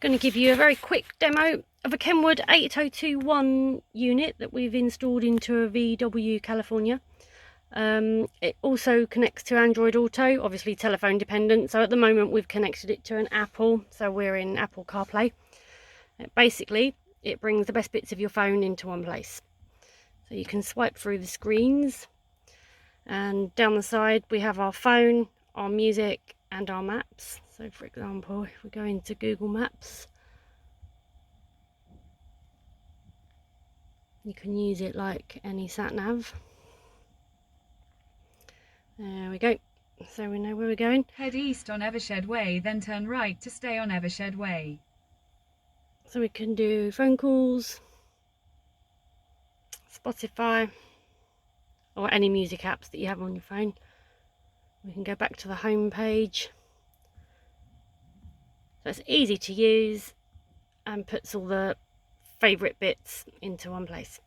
Going to give you a very quick demo of a KENWOOD 8021 unit that we've installed into a VW California. It also connects to Android Auto, obviously telephone dependent, so at the moment we've connected it to an Apple, so we're in Apple CarPlay. Basically it brings the best bits of your phone into one place, so you can swipe through the screens, and down the side we have our phone, our music and our maps. So for example, if we go into Google Maps, you can use it like any sat nav. There we go, so we know where we're going. Head east on Evershed Way, then turn right to stay on Evershed Way. So we can do phone calls, Spotify, or any music apps that you have on your phone. We can go back to the home page. So it's easy to use and puts all the favourite bits into one place.